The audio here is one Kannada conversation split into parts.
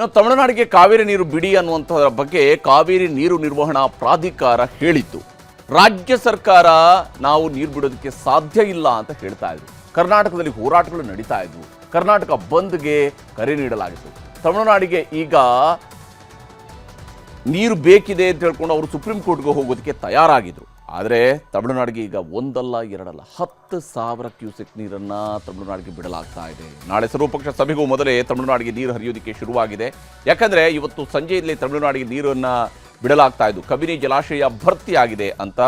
ಇನ್ನು ತಮಿಳುನಾಡಿಗೆ ಕಾವೇರಿ ನೀರು ಬಿಡಿ ಅನ್ನುವಂಥದ್ರ ಬಗ್ಗೆ ಕಾವೇರಿ ನೀರು ನಿರ್ವಹಣಾ ಪ್ರಾಧಿಕಾರ ಹೇಳಿತ್ತು. ರಾಜ್ಯ ಸರ್ಕಾರ ನಾವು ನೀರು ಬಿಡೋದಕ್ಕೆ ಸಾಧ್ಯ ಇಲ್ಲ ಅಂತ ಹೇಳ್ತಾ ಇದ್ರು. ಕರ್ನಾಟಕದಲ್ಲಿ ಹೋರಾಟಗಳು ನಡೀತಾ ಇದ್ವು. ಕರ್ನಾಟಕ ಬಂದ್ಗೆ ಕರೆ ನೀಡಲಾಗಿತ್ತು. ತಮಿಳುನಾಡಿಗೆ ಈಗ ನೀರು ಬೇಕಿದೆ ಅಂತ ಹೇಳ್ಕೊಂಡು ಅವರು ಸುಪ್ರೀಂ ಕೋರ್ಟ್ಗೆ ಹೋಗೋದಕ್ಕೆ ತಯಾರಾಗಿದ್ರು. ಆದರೆ ತಮಿಳುನಾಡಿಗೆ ಈಗ ಒಂದಲ್ಲ ಎರಡಲ್ಲ 10,000 ಕ್ಯೂಸೆಕ್ ನೀರನ್ನು ತಮಿಳುನಾಡಿಗೆ ಬಿಡಲಾಗ್ತಾ ಇದೆ. ನಾಳೆ ಸರ್ವಪಕ್ಷ ಸಭೆಗೂ ಮೊದಲೇ ತಮಿಳುನಾಡಿಗೆ ನೀರು ಹರಿಯೋದಕ್ಕೆ ಶುರುವಾಗಿದೆ. ಯಾಕಂದರೆ ಇವತ್ತು ಸಂಜೆಯಲ್ಲಿ ತಮಿಳುನಾಡಿಗೆ ನೀರನ್ನು ಬಿಡಲಾಗ್ತಾ ಇದ್ದು ಕಬಿನಿ ಜಲಾಶಯ ಭರ್ತಿಯಾಗಿದೆ ಅಂತ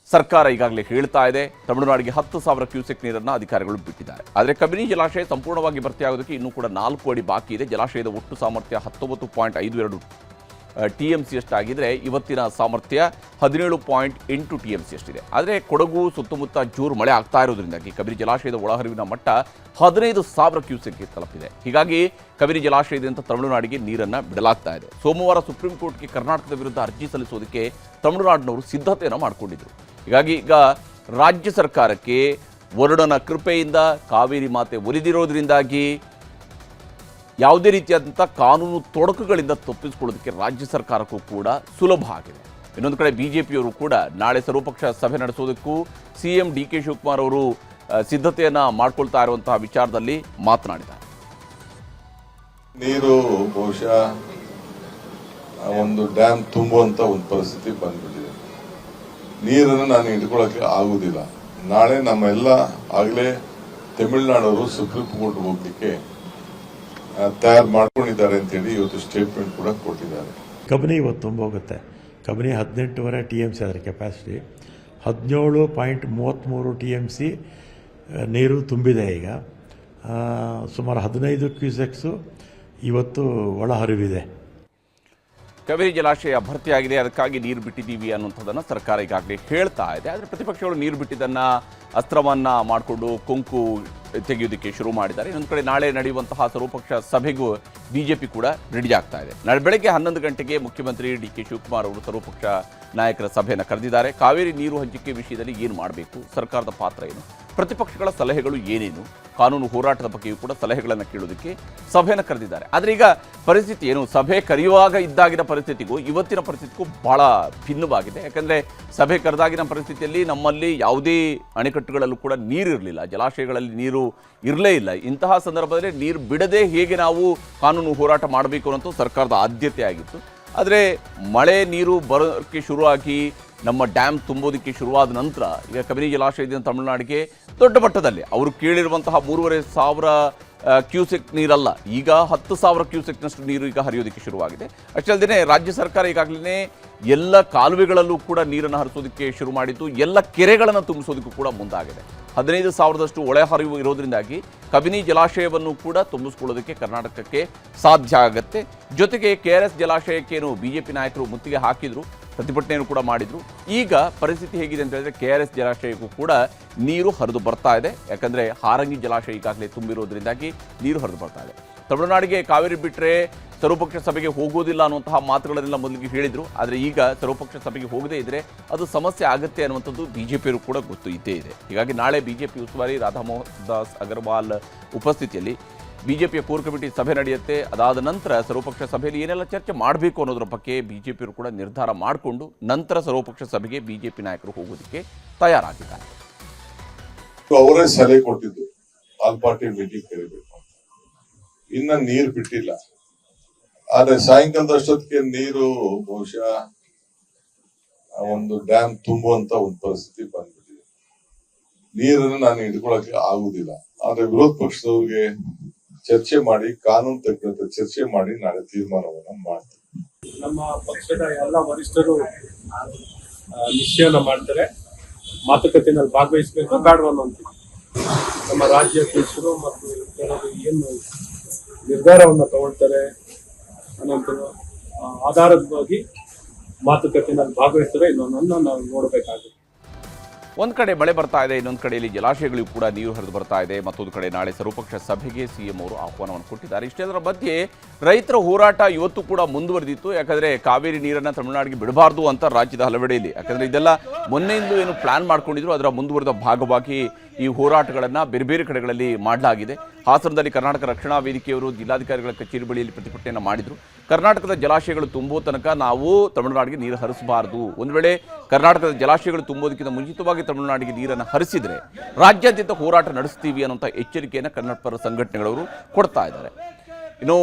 ಸರ್ಕಾರ ಈಗಾಗಲೇ ಹೇಳ್ತಾ ಇದೆ. ತಮಿಳುನಾಡಿಗೆ 10,000 ಕ್ಯೂಸೆಕ್ ನೀರನ್ನು ಅಧಿಕಾರಿಗಳು ಬಿಟ್ಟಿದ್ದಾರೆ. ಆದರೆ ಕಬಿನಿ ಜಲಾಶಯ ಸಂಪೂರ್ಣವಾಗಿ ಭರ್ತಿಯಾಗೋದಕ್ಕೆ ಇನ್ನೂ ಕೂಡ 4 ಅಡಿ ಬಾಕಿ ಇದೆ. ಜಲಾಶಯದ ಒಟ್ಟು ಸಾಮರ್ಥ್ಯ 19.52 TMC ಅಷ್ಟಾಗಿದ್ದರೆ ಇವತ್ತಿನ ಸಾಮರ್ಥ್ಯ 17.8 TMC ಅಷ್ಟಿದೆ. ಆದರೆ ಕೊಡಗು ಸುತ್ತಮುತ್ತ ಜೋರು ಮಳೆ ಆಗ್ತಾ ಇರೋದ್ರಿಂದಾಗಿ ಕಬಿನಿ ಜಲಾಶಯದ ಒಳಹರಿವಿನ ಮಟ್ಟ 15,000 ಕ್ಯೂಸೆಕ್ಗೆ ತಲುಪಿದೆ. ಹೀಗಾಗಿ ಕಬಿನಿ ಜಲಾಶಯದಿಂದ ತಮಿಳುನಾಡಿಗೆ ನೀರನ್ನು ಬಿಡಲಾಗ್ತಾ ಇದೆ. ಸೋಮವಾರ ಸುಪ್ರೀಂ ಕೋರ್ಟ್ಗೆ ಕರ್ನಾಟಕದ ವಿರುದ್ಧ ಅರ್ಜಿ ಸಲ್ಲಿಸೋದಕ್ಕೆ ತಮಿಳುನಾಡಿನವರು ಸಿದ್ಧತೆಯನ್ನು ಮಾಡಿಕೊಂಡಿದ್ರು. ಹೀಗಾಗಿ ಈಗ ರಾಜ್ಯ ಸರ್ಕಾರಕ್ಕೆ ವರುಣನ ಕೃಪೆಯಿಂದ ಕಾವೇರಿ ಮಾತೆ ಒಲಿದಿರೋದ್ರಿಂದಾಗಿ ಯಾವುದೇ ರೀತಿಯಾದಂಥ ಕಾನೂನು ತೊಡಕುಗಳಿಂದ ತಪ್ಪಿಸಿಕೊಳ್ಳೋದಕ್ಕೆ ರಾಜ್ಯ ಸರ್ಕಾರಕ್ಕೂ ಕೂಡ ಸುಲಭ ಆಗಿದೆ. ಇನ್ನೊಂದು ಕಡೆ ಬಿಜೆಪಿಯವರು ಕೂಡ ನಾಳೆ ಸರ್ವಪಕ್ಷ ಸಭೆ ನಡೆಸೋದಕ್ಕೂ CM DK ಶಿವಕುಮಾರ್ ಅವರು ಸಿದ್ಧತೆಯನ್ನು ಮಾಡ್ಕೊಳ್ತಾ ಇರುವಂತಹ ವಿಚಾರದಲ್ಲಿ ಮಾತನಾಡಿದ್ದಾರೆ. ನೀರು ಬಹುಶಃ ಒಂದು ಡ್ಯಾಮ್ ತುಂಬುವಂತ ಒಂದು ಪರಿಸ್ಥಿತಿ ಬಂದ್ಬಿಟ್ಟಿದೆ. ನೀರನ್ನು ನಾನು ಹಿಡ್ಕೊಳ್ಳೋಕೆ ಆಗುದಿಲ್ಲ. ನಾಳೆ ನಮ್ಮೆಲ್ಲ ಆಗಲೇ ತಮಿಳುನಾಡವರು ಸುಪ್ರೀಂ ಕೋರ್ಟ್ ಹೋಗ್ಲಿಕ್ಕೆ ತಯಾರು ಮಾಡ್ಕೊಂಡಿದ್ದಾರೆ ಅಂತೇಳಿ ಇವತ್ತು ಸ್ಟೇಟ್ಮೆಂಟ್ ಕೂಡ ಕೊಟ್ಟಿದ್ದಾರೆ. ಕಬಿನಿ ಇವತ್ತು ತುಂಬೋಗುತ್ತೆ. ಕಬಿನಿ 18.5 TMC ಅದರ ಕೆಪಾಸಿಟಿ. 17.33 TMC ನೀರು ತುಂಬಿದೆ. ಈಗ ಸುಮಾರು 15 ಕ್ಯೂಸೆಕ್ಸು ಇವತ್ತು ಒಳಹರಿವಿದೆ. ಕಬಿನಿ ಜಲಾಶಯ ಭರ್ತಿಯಾಗಿದೆ, ಅದಕ್ಕಾಗಿ ನೀರು ಬಿಟ್ಟಿದ್ದೀವಿ ಅನ್ನುವಂಥದ್ದನ್ನು ಸರ್ಕಾರ ಈಗಾಗಲೇ ಹೇಳ್ತಾ ಇದೆ. ಆದರೆ ಪ್ರತಿಪಕ್ಷಗಳು ನೀರು ಬಿಟ್ಟಿದ್ದನ್ನು ಅಸ್ತ್ರವನ್ನು ಮಾಡಿಕೊಂಡು ಕೊಂಕು ತೆಗೆಯೋದಕ್ಕೆ ಶುರು ಮಾಡಿದ್ದಾರೆ. ಇನ್ನೊಂದು ಕಡೆ ನಾಳೆ ನಡೆಯುವಂತಹ ಸರ್ವಪಕ್ಷ ಸಭೆಗೂ ಬಿಜೆಪಿ ಕೂಡ ರೆಡಿ ಆಗ್ತಾ ಇದೆ. ನಾಳೆ ಬೆಳಗ್ಗೆ 11 ಗಂಟೆಗೆ ಮುಖ್ಯಮಂತ್ರಿ DK ಶಿವಕುಮಾರ್ ಅವರು ಸರ್ವಪಕ್ಷ ನಾಯಕರ ಸಭೆಯನ್ನು ಕರೆದಿದ್ದಾರೆ. ಕಾವೇರಿ ನೀರು ಹಂಚಿಕೆ ವಿಷಯದಲ್ಲಿ ಏನು ಮಾಡಬೇಕು, ಸರ್ಕಾರದ ಪಾತ್ರ ಏನು, ಪ್ರತಿಪಕ್ಷಗಳ ಸಲಹೆಗಳು ಏನೇನು, ಕಾನೂನು ಹೋರಾಟದ ಬಗ್ಗೆಯೂ ಕೂಡ ಸಲಹೆಗಳನ್ನು ಕೇಳೋದಕ್ಕೆ ಸಭೆಯನ್ನು ಕರೆದಿದ್ದಾರೆ. ಆದರೆ ಈಗ ಪರಿಸ್ಥಿತಿ ಏನು, ಸಭೆ ಕರೆಯುವಾಗ ಇದ್ದಾಗಿನ ಪರಿಸ್ಥಿತಿಗೂ ಇವತ್ತಿನ ಪರಿಸ್ಥಿತಿಗೂ ಬಹಳ ಭಿನ್ನವಾಗಿದೆ. ಯಾಕಂದರೆ ಸಭೆ ಕರೆದಾಗಿನ ಪರಿಸ್ಥಿತಿಯಲ್ಲಿ ನಮ್ಮಲ್ಲಿ ಯಾವುದೇ ಅಣೆಕಟ್ಟುಗಳಲ್ಲೂ ಕೂಡ ನೀರಿರಲಿಲ್ಲ, ಜಲಾಶಯಗಳಲ್ಲಿ ನೀರು ಇರಲೇ ಇಲ್ಲ. ಇಂತಹ ಸಂದರ್ಭದಲ್ಲಿ ನೀರು ಬಿಡದೆ ಹೇಗೆ ನಾವು ಕಾನೂನು ಹೋರಾಟ ಮಾಡಬೇಕು ಅನ್ನೋದು ಸರ್ಕಾರದ ಆದ್ಯತೆ ಆಗಿತ್ತು. ಆದರೆ ಮಳೆ ನೀರು ಬರೋಕ್ಕೆ ಶುರುವಾಗಿ ನಮ್ಮ ಡ್ಯಾಮ್ ತುಂಬೋದಕ್ಕೆ ಶುರುವಾದ ನಂತರ ಈಗ ಕಬಿನಿ ಜಲಾಶಯದಿಂದ ತಮಿಳುನಾಡಿಗೆ ದೊಡ್ಡ ಮಟ್ಟದಲ್ಲಿ ಅವರು ಕೇಳಿರುವಂತಹ 3,500 ಕ್ಯೂಸೆಕ್ ನೀರಲ್ಲ, ಈಗ 10,000 ಕ್ಯೂಸೆಕ್ನಷ್ಟು ನೀರು ಈಗ ಹರಿಯೋದಕ್ಕೆ ಶುರುವಾಗಿದೆ. ಅಷ್ಟಲ್ಲದೆ ರಾಜ್ಯ ಸರ್ಕಾರ ಈಗಾಗಲೇ ಎಲ್ಲ ಕಾಲುವೆಗಳಲ್ಲೂ ಕೂಡ ನೀರನ್ನು ಹರಿಸೋದಕ್ಕೆ ಶುರು ಮಾಡಿದ್ದು, ಎಲ್ಲ ಕೆರೆಗಳನ್ನು ತುಂಬಿಸೋದಕ್ಕೂ ಕೂಡ ಮುಂದಾಗಿದೆ. 15,000ದಷ್ಟು ಒಳ ಹರಿವು ಇರೋದ್ರಿಂದಾಗಿ ಕಬಿನಿ ಜಲಾಶಯವನ್ನು ಕೂಡ ತುಂಬಿಸ್ಕೊಳ್ಳೋದಕ್ಕೆ ಕರ್ನಾಟಕಕ್ಕೆ ಸಾಧ್ಯ ಆಗುತ್ತೆ. ಜೊತೆಗೆ KRS ಜಲಾಶಯಕ್ಕೇನು ಬಿಜೆಪಿ ನಾಯಕರು ಮುತ್ತಿಗೆ ಹಾಕಿದ್ರು, ಪ್ರತಿಭಟನೆಯನ್ನು ಕೂಡ ಮಾಡಿದ್ರು. ಈಗ ಪರಿಸ್ಥಿತಿ ಹೇಗಿದೆ ಅಂತ ಹೇಳಿದ್ರೆ KRS ಜಲಾಶಯಕ್ಕೂ ಕೂಡ ನೀರು ಹರಿದು ಬರ್ತಾ ಇದೆ. ಯಾಕಂದರೆ ಹಾರಂಗಿ ಜಲಾಶಯ ಈಗಾಗಲೇ ತುಂಬಿರೋದ್ರಿಂದಾಗಿ ನೀರು ಹರಿದು ಬರ್ತಾ ಇದೆ. ತಮಿಳುನಾಡಿಗೆ ಕಾವೇರಿ ಬಿಟ್ಟರೆ ಸರ್ವಪಕ್ಷ ಸಭೆಗೆ ಹೋಗೋದಿಲ್ಲ ಅನ್ನುವಂತಹ ಮಾತುಗಳನ್ನೆಲ್ಲ ಮೊದಲಿಗೆ ಹೇಳಿದರು. ಆದರೆ ಈಗ ಸರ್ವಪಕ್ಷ ಸಭೆಗೆ ಹೋಗದೇ ಇದ್ದರೆ ಅದು ಸಮಸ್ಯೆ ಆಗುತ್ತೆ ಅನ್ನುವಂಥದ್ದು ಬಿಜೆಪಿಯವರು ಕೂಡ ಗೊತ್ತು ಇದ್ದೇ ಇದೆ. ಹೀಗಾಗಿ ನಾಳೆ ಬಿಜೆಪಿ ಉಸ್ತುವಾರಿ ರಾಧಾಮೋಹನ್ ದಾಸ್ ಅಗರ್ವಾಲ್ ಉಪಸ್ಥಿತಿಯಲ್ಲಿ ಬಿಜೆಪಿಯ ಕೋರ್ ಕಮಿಟಿ ಸಭೆ ನಡೆಯುತ್ತೆ. ಅದಾದ ನಂತರ ಸರ್ವಪಕ್ಷ ಸಭೆಯಲ್ಲಿ ಏನೆಲ್ಲ ಚರ್ಚೆ ಮಾಡಬೇಕು ಅನ್ನೋದ್ರ ಬಗ್ಗೆ ಬಿಜೆಪಿಯವರು ಕೂಡ ನಿರ್ಧಾರ ಮಾಡಿಕೊಂಡು ನಂತರ ಸರ್ವಪಕ್ಷ ಸಭೆಗೆ ಬಿಜೆಪಿ ನಾಯಕರು ಹೋಗೋದಕ್ಕೆ ತಯಾರಾಗಿದ್ದಾರೆ. ಅವರೇ ಸಲಹೆ ಕೊಟ್ಟಿದ್ದು ಆಲ್ ಪಾರ್ಟಿ ಮೀಟಿಂಗ್ ಕರಿಬೇಕು, ಇನ್ನ ನೀರು ಬಿಟ್ಟಿಲ್ಲ. ಆದ್ರೆ ಸಾಯಂಕಾಲದಷ್ಟೊತ್ತಿಗೆ ನೀರು ಬಹುಶಃ ಒಂದು ಡ್ಯಾಮ್ ತುಂಬುವಂತ ಒಂದು ಪರಿಸ್ಥಿತಿ ಬಂದ್ಬಿಟ್ಟಿದೆ. ನೀರನ್ನು ನಾನು ಹಿಡ್ಕೊಳಕ್ಕೆ ಆಗುದಿಲ್ಲ. ಆದ್ರೆ ವಿರೋಧ ಪಕ್ಷದವ್ರಿಗೆ ಚರ್ಚೆ ಮಾಡಿ, ಕಾನೂನು ತಜ್ಞರ ಚರ್ಚೆ ಮಾಡಿ ನಾಳೆ ತೀರ್ಮಾನವನ್ನ ಮಾಡ್ತೀವಿ. ನಮ್ಮ ಪಕ್ಷದ ಎಲ್ಲ ವರಿಷ್ಠರು ನಿಶ್ಚಯನ ಮಾಡ್ತಾರೆ. ಮಾತುಕತೆಯಲ್ಲಿ ಭಾಗವಹಿಸಬೇಕು ಬೇಡವ ಅಂತೀವಿ. ನಮ್ಮ ರಾಜ್ಯಾಧ್ಯಕ್ಷರು ಮತ್ತು ಕೆಲವರು ಏನು ನಿರ್ಧಾರವನ್ನ ತಗೊಳ್ತಾರೆ ಅನ್ನೋಂಥ ಆಧಾರವಾಗಿ ಮಾತುಕತೆಯಲ್ಲಿ ಭಾಗವಹಿಸ್ತಾರೆ. ಇನ್ನೊಂದನ್ನು ನಾವು ನೋಡಬೇಕಾಗುತ್ತೆ. ಒಂದು ಕಡೆ ಮಳೆ ಬರ್ತಾ ಇದೆ, ಇನ್ನೊಂದು ಕಡೆಯಲ್ಲಿ ಜಲಾಶಯಗಳಿಗೂ ಕೂಡ ನೀರು ಹರಿದು ಬರ್ತಾ ಇದೆ. ಮತ್ತೊಂದು ಕಡೆ ನಾಳೆ ಸರ್ವಪಕ್ಷ ಸಭೆಗೆ CM ಅವರು ಆಹ್ವಾನವನ್ನು ಕೊಟ್ಟಿದ್ದಾರೆ. ಇಷ್ಟೆಲ್ಲರ ಮಧ್ಯೆ ರೈತರ ಹೋರಾಟ ಇವತ್ತು ಕೂಡ ಮುಂದುವರೆದಿತ್ತು. ಯಾಕಂದರೆ ಕಾವೇರಿ ನೀರನ್ನು ತಮಿಳುನಾಡಿಗೆ ಬಿಡಬಾರ್ದು ಅಂತ ರಾಜ್ಯದ ಹಲವೆಡೆಯಲ್ಲಿ, ಯಾಕಂದರೆ ಇದೆಲ್ಲ ಮೊನ್ನೆಯಿಂದ ಏನು ಪ್ಲಾನ್ ಮಾಡ್ಕೊಂಡಿದ್ರು ಅದರ ಮುಂದುವರೆದ ಭಾಗವಾಗಿ ಈ ಹೋರಾಟಗಳನ್ನು ಬೇರೆ ಬೇರೆ ಕಡೆಗಳಲ್ಲಿ ಮಾಡಲಾಗಿದೆ. ಹಾಸನದಲ್ಲಿ ಕರ್ನಾಟಕ ರಕ್ಷಣಾ ವೇದಿಕೆಯವರು ಜಿಲ್ಲಾಧಿಕಾರಿಗಳ ಕಚೇರಿ ಬಳಿಯಲ್ಲಿ ಪ್ರತಿಭಟನೆಯನ್ನು ಮಾಡಿದರು. ಕರ್ನಾಟಕದ ಜಲಾಶಯಗಳು ತುಂಬೋ ತನಕ ನಾವು ತಮಿಳುನಾಡಿಗೆ ನೀರು ಹರಿಸಬಾರದು. ಒಂದು ವೇಳೆ ಕರ್ನಾಟಕದ ಜಲಾಶಯಗಳು ತುಂಬೋದಕ್ಕಿಂತ ಮುಂಚಿತವಾಗಿ ತಮಿಳುನಾಡಿಗೆ ನೀರನ್ನು ಹರಿಸಿದರೆ ರಾಜ್ಯಾದ್ಯಂತ ಹೋರಾಟ ನಡೆಸ್ತೀವಿ ಅನ್ನೋಂಥ ಎಚ್ಚರಿಕೆಯನ್ನು ಕನ್ನಡ ಪರ ಸಂಘಟನೆಗಳವರು ಕೊಡ್ತಾ ಇದ್ದಾರೆ. ಇನ್ನು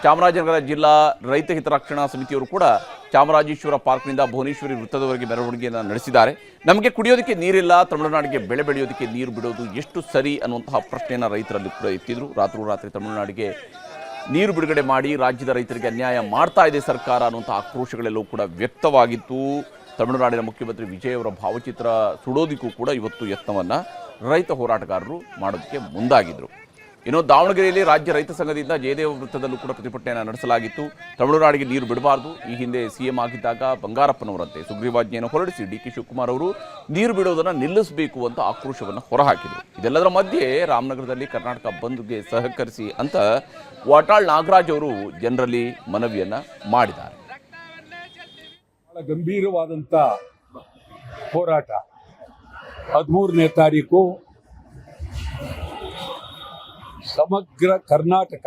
ಚಾಮರಾಜನಗರ ಜಿಲ್ಲಾ ರೈತ ಹಿತರಕ್ಷಣಾ ಸಮಿತಿಯವರು ಕೂಡ ಚಾಮರಾಜೇಶ್ವರ ಪಾರ್ಕ್ನಿಂದ ಭುವನೇಶ್ವರಿ ವೃತ್ತದವರೆಗೆ ಮೆರವಣಿಗೆಯನ್ನು ನಡೆಸಿದ್ದಾರೆ. ನಮಗೆ ಕುಡಿಯೋದಕ್ಕೆ ನೀರಿಲ್ಲ, ತಮಿಳುನಾಡಿಗೆ ಬೆಳೆ ಬೆಳೆಯೋದಕ್ಕೆ ನೀರು ಬಿಡೋದು ಎಷ್ಟು ಸರಿ ಅನ್ನುವಂತಹ ಪ್ರಶ್ನೆಯನ್ನು ರೈತರಲ್ಲಿ ಕೂಡ ಎತ್ತಿದ್ರು. ರಾತ್ರೋರಾತ್ರಿ ತಮಿಳುನಾಡಿಗೆ ನೀರು ಬಿಡುಗಡೆ ಮಾಡಿ ರಾಜ್ಯದ ರೈತರಿಗೆ ಅನ್ಯಾಯ ಮಾಡ್ತಾ ಇದೆ ಸರ್ಕಾರ ಅನ್ನುವಂಥ ಆಕ್ರೋಶಗಳೆಲ್ಲವೂ ಕೂಡ ವ್ಯಕ್ತವಾಗಿತ್ತು. ತಮಿಳುನಾಡಿನ ಮುಖ್ಯಮಂತ್ರಿ ವಿಜಯ್ ಅವರ ಭಾವಚಿತ್ರ ಸುಡೋದಕ್ಕೂ ಕೂಡ ಇವತ್ತು ಯತ್ನವನ್ನು ರೈತ ಹೋರಾಟಗಾರರು ಮಾಡೋದಕ್ಕೆ ಮುಂದಾಗಿದ್ದರು. ಇನ್ನು ದಾವಣಗೆರೆಯಲ್ಲಿ ರಾಜ್ಯ ರೈತ ಸಂಘದಿಂದ ಜಯದೇವ ವೃತ್ತದಲ್ಲೂ ಕೂಡ ಪ್ರತಿಭಟನೆಯನ್ನು ನಡೆಸಲಾಗಿತ್ತು. ತಮಿಳುನಾಡಿಗೆ ನೀರು ಬಿಡಬಾರದು, ಈ ಹಿಂದೆ ಸಿಎಂ ಆಗಿದ್ದಾಗ ಬಂಗಾರಪ್ಪನವರಂತೆ ಸುಗ್ರೀವಾಜ್ಞೆಯನ್ನು ಹೊರಡಿಸಿ ಡಿ.ಕೆ. ಶಿವಕುಮಾರ್ ಅವರು ನೀರು ಬಿಡೋದನ್ನು ನಿಲ್ಲಿಸಬೇಕು ಅಂತ ಆಕ್ರೋಶವನ್ನು ಹೊರಹಾಕಿದರು. ಇದೆಲ್ಲದರ ಮಧ್ಯೆ ರಾಮನಗರದಲ್ಲಿ ಕರ್ನಾಟಕ ಬಂದ್ಗೆ ಸಹಕರಿಸಿ ಅಂತ ವಾಟಾಳ್ ನಾಗರಾಜ್ ಅವರು ಜನರಲ್ಲಿ ಮನವಿಯನ್ನು ಮಾಡಿದ್ದಾರೆ. ಬಹಳ ಗಂಭೀರವಾದಂಥ ಹೋರಾಟ 13ನೇ ತಾರೀಕು ಸಮಗ್ರ ಕರ್ನಾಟಕ,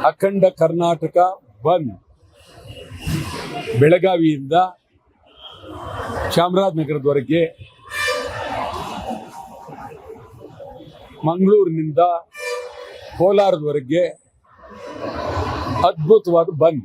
ಅಖಂಡ ಕರ್ನಾಟಕ ಬಂದ್ ಬೆಳಗಾವಿಯಿಂದ ಚಾಮರಾಜನಗರದವರೆಗೆ, ಮಂಗಳೂರಿನಿಂದ ಕೋಲಾರದವರೆಗೆ ಅದ್ಭುತವಾದ ಬಂದ್.